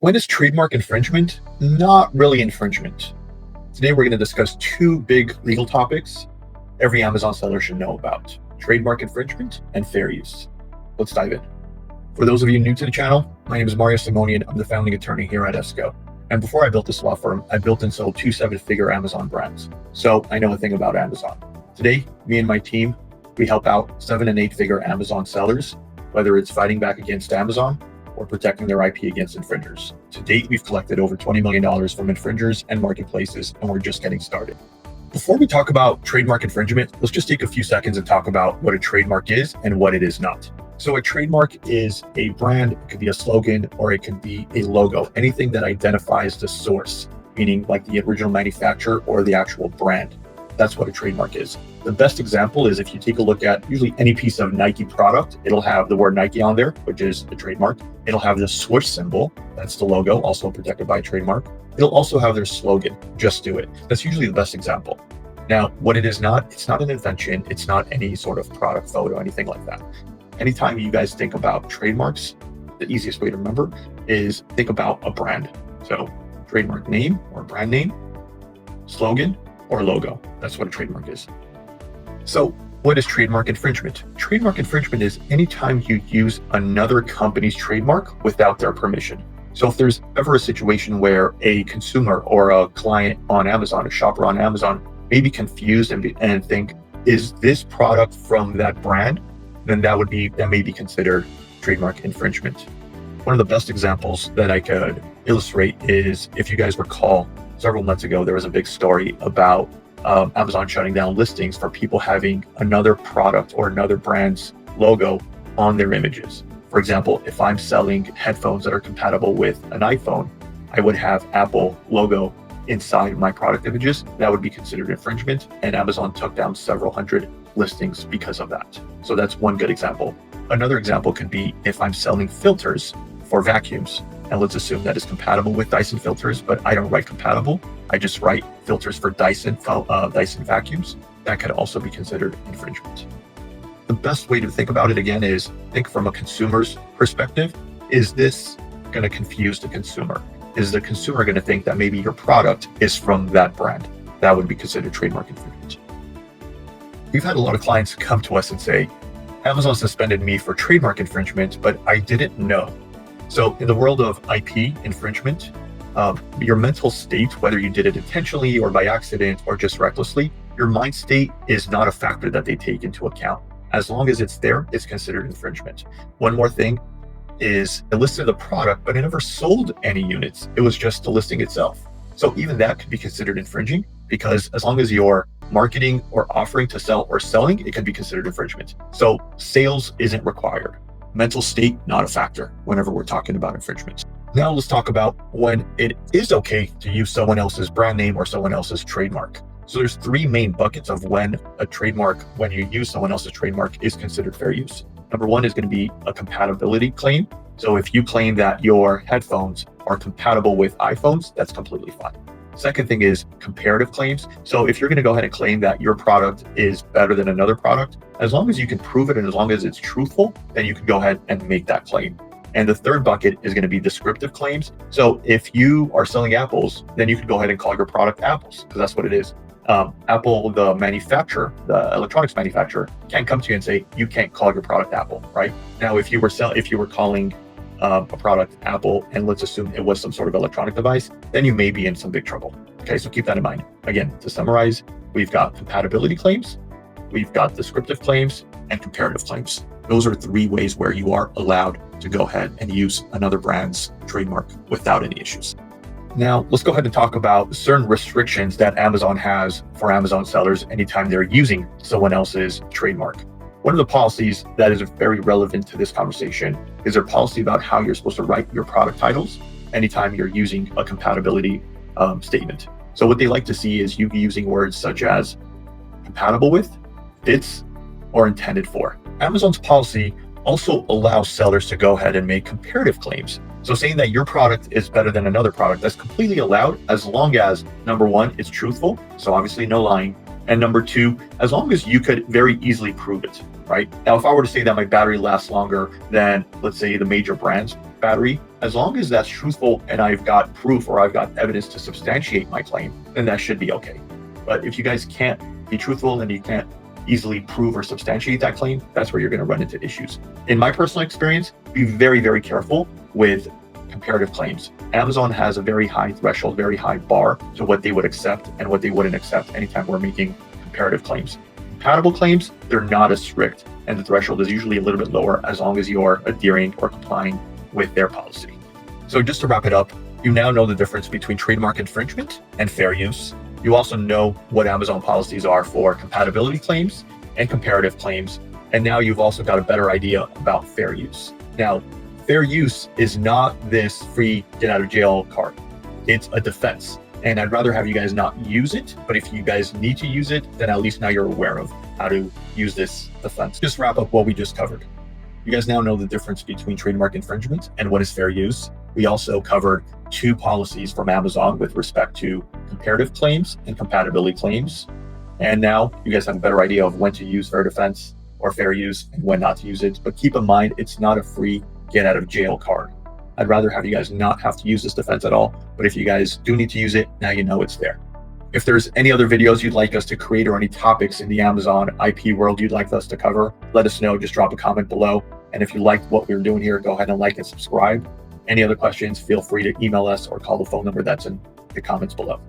When is trademark infringement not really infringement? Today, we're going to discuss two big legal topics every Amazon seller should know about: trademark infringement and fair use. Let's dive in. For those of you new to the channel, my name is Mario Simonian. I'm the founding attorney here at ESCO. And before I built this law firm, I built and sold two seven-figure Amazon brands. So I know a thing about Amazon. Today, me and my team, we help out 7- and 8-figure Amazon sellers, whether it's fighting back against Amazon or protecting their IP against infringers. To date, we've collected over $20 million from infringers and marketplaces, and we're just getting started. Before we talk about trademark infringement, let's just take a few seconds and talk about what a trademark is and what it is not. So a trademark is a brand, it could be a slogan, or it could be a logo, anything that identifies the source, meaning like the original manufacturer or the actual brand. That's what a trademark is. The best example is if you take a look at usually any piece of Nike product, it'll have the word Nike on there, which is the trademark. It'll have the swoosh symbol, that's the logo, also protected by a trademark. It'll also have their slogan, just do it. That's usually the best example. Now, what it is not, it's not an invention, it's not any sort of product photo, anything like that. Anytime you guys think about trademarks, the easiest way to remember is think about a brand. So trademark name or brand name, slogan, or logo. That's what a trademark is. So what is trademark infringement? Trademark infringement is anytime you use another company's trademark without their permission. So if there's ever a situation where a consumer or a client on Amazon, a shopper on Amazon, may be confused and think, is this product from that brand? Then that may be considered trademark infringement. One of the best examples that I could illustrate is, if you guys recall, several months ago, there was a big story about Amazon shutting down listings for people having another product or another brand's logo on their images. For example, if I'm selling headphones that are compatible with an iPhone, I would have Apple logo inside my product images. That would be considered infringement, and Amazon took down several hundred listings because of that. So that's one good example. Another example could be if I'm selling filters for vacuums, and let's assume that is compatible with Dyson filters, but I don't write compatible. I just write filters for Dyson vacuums. That could also be considered infringement. The best way to think about it again is think from a consumer's perspective. Is this going to confuse the consumer? Is the consumer going to think that maybe your product is from that brand? That would be considered trademark infringement. We've had a lot of clients come to us and say, Amazon suspended me for trademark infringement, but I didn't know. So in the world of IP infringement, your mental state, whether you did it intentionally or by accident or just recklessly, your mind state is not a factor that they take into account. As long as it's there, it's considered infringement. One more thing is it listed the product, but it never sold any units. It was just the listing itself. So even that could be considered infringing, because as long as you're marketing or offering to sell or selling, it could be considered infringement. So sales isn't required. Mental state, not a factor whenever we're talking about infringement. Now let's talk about when it is okay to use someone else's brand name or someone else's trademark. So there's three main buckets of when you use someone else's trademark is considered fair use. Number one is going to be a compatibility claim. So if you claim that your headphones are compatible with iPhones, that's completely fine. Second thing is comparative claims. So if you're going to go ahead and claim that your product is better than another product, as long as you can prove it and as long as it's truthful, then you can go ahead and make that claim. And the third bucket is going to be descriptive claims. So if you are selling apples, then you can go ahead and call your product apples, because that's what it is. Apple, the manufacturer, the electronics manufacturer, can't come to you and say, you can't call your product Apple, right? Now, if you were calling a product Apple, and let's assume it was some sort of electronic device, then you may be in some big trouble. Okay, so keep that in mind. Again, to summarize, we've got compatibility claims, we've got descriptive claims, and comparative claims. Those are three ways where you are allowed to go ahead and use another brand's trademark without any issues. Now, let's go ahead and talk about certain restrictions that Amazon has for Amazon sellers anytime they're using someone else's trademark. One of the policies that is very relevant to this conversation is their policy about how you're supposed to write your product titles anytime you're using a compatibility statement. So what they like to see is you using words such as compatible with, fits, or intended for. Amazon's policy also allows sellers to go ahead and make comparative claims. So saying that your product is better than another product, that's completely allowed as long as, number one, it's truthful. So obviously no lying. And number two, as long as you could very easily prove it, right? Now, if I were to say that my battery lasts longer than, let's say, the major brand's battery, as long as that's truthful and I've got proof or I've got evidence to substantiate my claim, then that should be okay. But if you guys can't be truthful and you can't easily prove or substantiate that claim, that's where you're going to run into issues. In my personal experience, be very, very careful with comparative claims. Amazon has a very high threshold, very high bar to what they would accept and what they wouldn't accept anytime we're making comparative claims. Compatible claims, they're not as strict, and the threshold is usually a little bit lower as long as you're adhering or complying with their policy. So just to wrap it up, you now know the difference between trademark infringement and fair use. You also know what Amazon policies are for compatibility claims and comparative claims. And now you've also got a better idea about fair use. Now, fair use is not this free get out of jail card. It's a defense. And I'd rather have you guys not use it, but if you guys need to use it, then at least now you're aware of how to use this defense. Just wrap up what we just covered. You guys now know the difference between trademark infringement and what is fair use. We also covered two policies from Amazon with respect to comparative claims and compatibility claims. And now you guys have a better idea of when to use fair defense or fair use and when not to use it. But keep in mind, it's not a free get out of jail card. I'd rather have you guys not have to use this defense at all. But if you guys do need to use it, now you know it's there. If there's any other videos you'd like us to create or any topics in the Amazon IP world you'd like us to cover, let us know. Just drop a comment below. And if you liked what we're doing here, go ahead and like and subscribe. Any other questions, feel free to email us or call the phone number that's in the comments below.